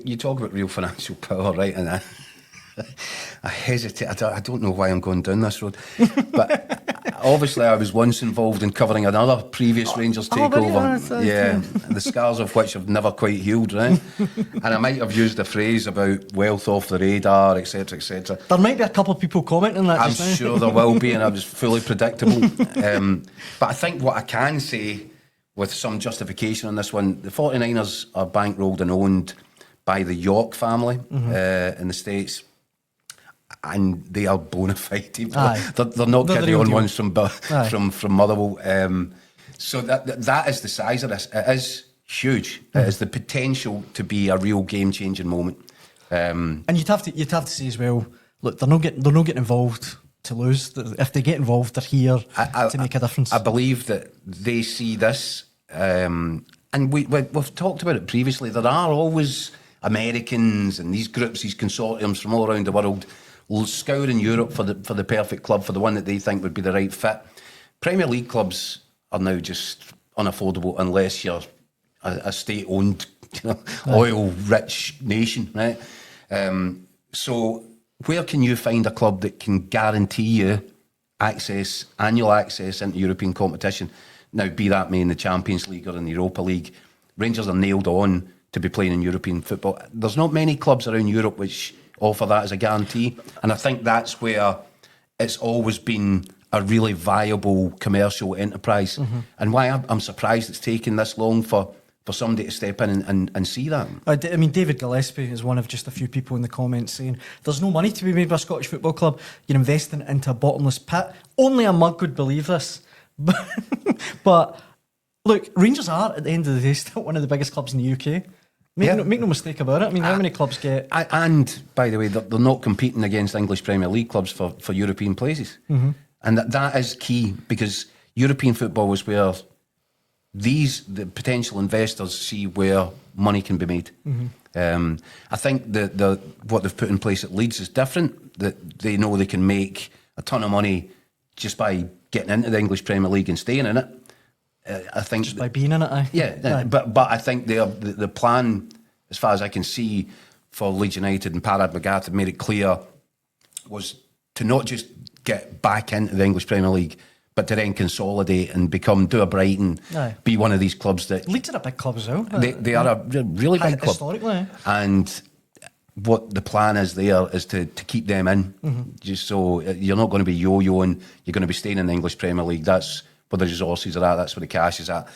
you talk about real financial power, right? And I hesitate. I don't know why I'm going down this road, but obviously I was once involved in covering another previous Rangers takeover. Yeah, the scars of which have never quite healed, right? And I might have used a phrase about wealth off the radar, etc., etc. There might be a couple of people commenting on that. I'm sure there will be, and I was fully predictable. But I think what I can say with some justification on this one, the 49ers are bankrolled and owned by the York family in the States. And they are bona fide. They're not kidding on ones from Motherwell. So that is the size of this. It is huge. It is the potential to be a real game changing moment. And you'd have to say as well. Look, they're not getting involved to lose. If they get involved, they're here to make a difference. I believe that they see this, and we've talked about it previously. There are always Americans and these groups, these consortiums from all around the world, scouring Europe for the perfect club, for the one that they think would be the right fit. Premier League clubs are now just unaffordable unless you're a state-owned, oil-rich nation, right? So where can you find a club that can guarantee you annual access into European competition? Now, be that may in the Champions League or in the Europa League, Rangers are nailed on to be playing in European football. There's not many clubs around Europe which offer that as a guarantee, and I think that's where it's always been a really viable commercial enterprise, and why I'm surprised it's taken this long for somebody to step in and see that. I mean, David Gillespie is one of just a few people in the comments saying there's no money to be made by a Scottish football club. You're investing into a bottomless pit. Only a mug could believe this. But look, Rangers are, at the end of the day, still one of the biggest clubs in the UK. Make no mistake about it. I mean, how many clubs get... And, by the way, they're not competing against English Premier League clubs for European places. And that is key, because European football is where the potential investors see where money can be made. I think what they've put in place at Leeds is different, that they know they can make a ton of money just by getting into the English Premier League and staying in it. I think just by being in it, but I think the plan, as far as I can see, for Leeds United and Parad McGrath have made it clear, was to not just get back into the English Premier League, but to then consolidate and do a Brighton, be one of these clubs that... Leeds are a big club as well. They are a really big club. Historically. And what the plan is there is to keep them in, just so you're not going to be yo-yoing, you're going to be staying in the English Premier League. That's where the resources are at, that's where the cash is at.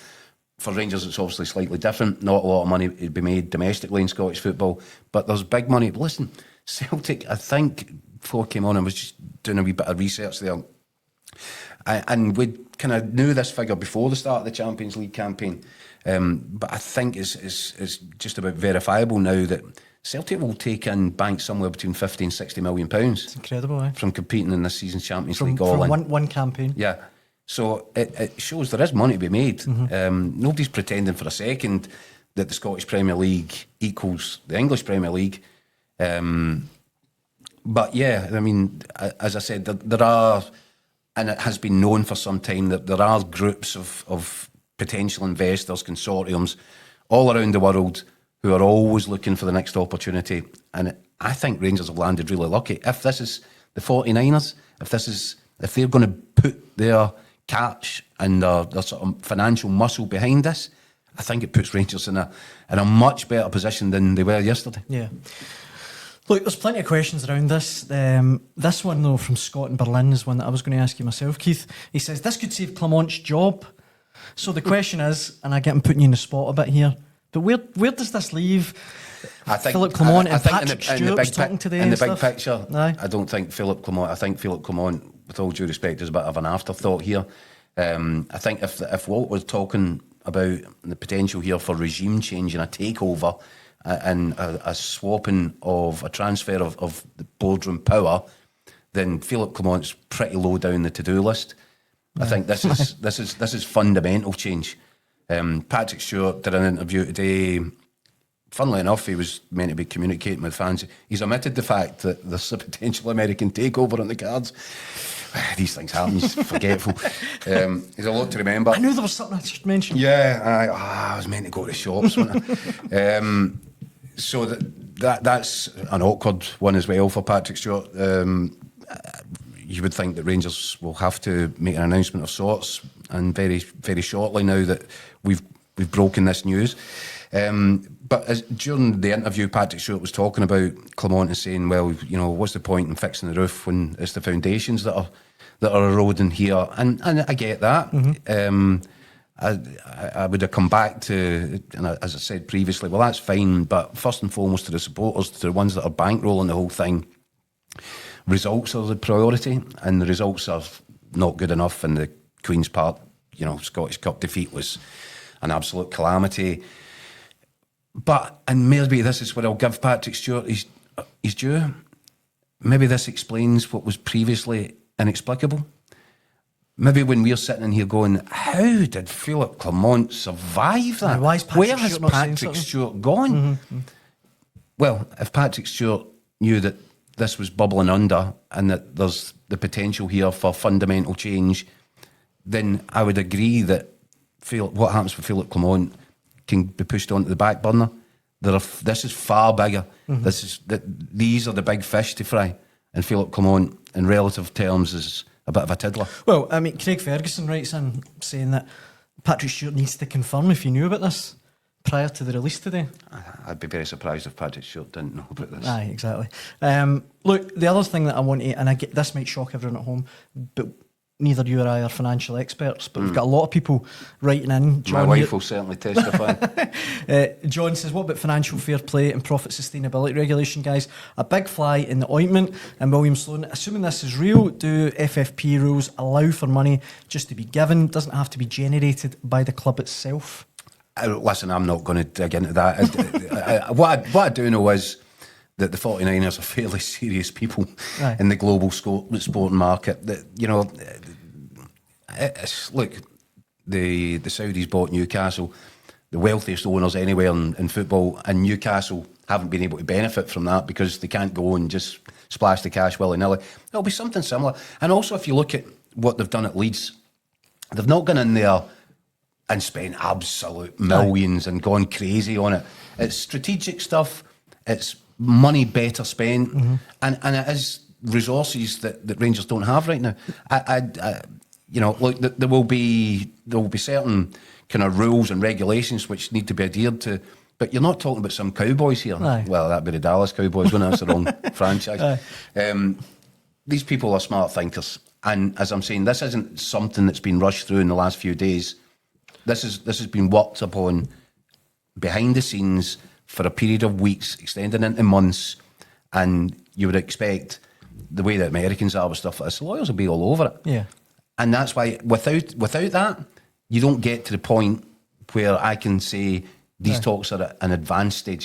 For Rangers, it's obviously slightly different. Not a lot of money to be made domestically in Scottish football, but there's big money. But listen, Celtic, I think, before I came on, I was just doing a wee bit of research there, and we kind of knew this figure before the start of the Champions League campaign, but I think it's just about verifiable now that Celtic will take in bank somewhere between 50 and 60 million pounds. It's incredible, from competing in this season's Champions League all in. From one campaign. Yeah. So it shows there is money to be made. Nobody's pretending for a second that the Scottish Premier League equals the English Premier League. But yeah, I mean, as I said, there are, and it has been known for some time, that there are groups of potential investors, consortiums, all around the world who are always looking for the next opportunity. And I think Rangers have landed really lucky. If this is the 49ers, if they're going to put their cash and their sort of financial muscle behind this, I think it puts Rangers in a much better position than they were yesterday. Yeah. Look, there's plenty of questions around this. This one, though, from Scott in Berlin is one that I was going to ask you myself, Keith. He says, this could save Clement's job. So the question is, and I get him putting you in the spot a bit here, but where does this leave Philip Clement and Patrick Stewart talking today? In the big picture, I don't think Philip Clement, I think Philip Clement, with all due respect, is a bit of an afterthought here. I think if Walt was talking about the potential here for regime change and a takeover and a swapping of a transfer of the boardroom power, then Philip Clement's pretty low down the to-do list. I think this is fundamental change. Patrick Stewart did an interview today. Funnily enough, he was meant to be communicating with fans. He's omitted the fact that there's a potential American takeover on the cards. These things happen, he's forgetful. There's a lot to remember. I knew there was something I should mention. Yeah, I was meant to go to the shops. So that's an awkward one as well for Patrick Stewart. You would think that Rangers will have to make an announcement of sorts, and very, very shortly now that we've broken this news. But during the interview, Patrick Stewart was talking about Clement and saying, well, you know, what's the point in fixing the roof when it's the foundations that are eroding here? And I get that. I would have come back to, and as I said previously, well, that's fine, but first and foremost to the supporters, to the ones that are bankrolling the whole thing, results are the priority, and the results are not good enough. And the Queen's Park, you know, Scottish Cup defeat was an absolute calamity. But, and maybe this is where I'll give Patrick Stewart his due, maybe this explains what was previously inexplicable. Maybe when we're sitting in here going, how did Philip Clement survive that? Where has Patrick Stewart gone? Well, if Patrick Stewart knew that this was bubbling under and that there's the potential here for fundamental change, then I would agree that what happens with Philip Clement can be pushed onto the back burner. This is far bigger. These are the big fish to fry, and Philip Clement, in relative terms, is a bit of a tiddler. Well, I mean, Craig Ferguson writes in saying that Patrick Stewart needs to confirm if he knew about this prior to the release today. I'd be very surprised if Patrick Stewart didn't know about this. Aye, exactly. Look, the other thing that I want to, and this might shock everyone at home, but neither you or I are financial experts, but we've got a lot of people writing in. John, my wife will certainly testify. John says, what about financial fair play and profit sustainability regulation, guys? A big fly in the ointment. And William Sloan, assuming this is real, do FFP rules allow for money just to be given? Doesn't have to be generated by the club itself? Listen, I'm not going to dig into that. What I do know is that the 49ers are fairly serious people in the global sporting market. That, you know, look, the Saudis bought Newcastle, the wealthiest owners anywhere in football, and Newcastle haven't been able to benefit from that because they can't go and just splash the cash willy-nilly. It'll be something similar. And also, if you look at what they've done at Leeds, they've not gone in there and spent absolute millions and gone crazy on it. It's strategic stuff. It's money better spent, and it is resources that Rangers don't have right now. You know, look, there will be certain kind of rules and regulations which need to be adhered to, but you're not talking about some Cowboys here. Well, that'd be the Dallas Cowboys, wouldn't it? That's the wrong franchise. These people are smart thinkers, and as I'm saying, this isn't something that's been rushed through in the last few days. This has been worked upon behind the scenes for a period of weeks, extending into months, and you would expect, the way that Americans are with stuff like this, lawyers will be all over it. Yeah. And that's why, without that, you don't get to the point where I can say these talks are at an advanced stage.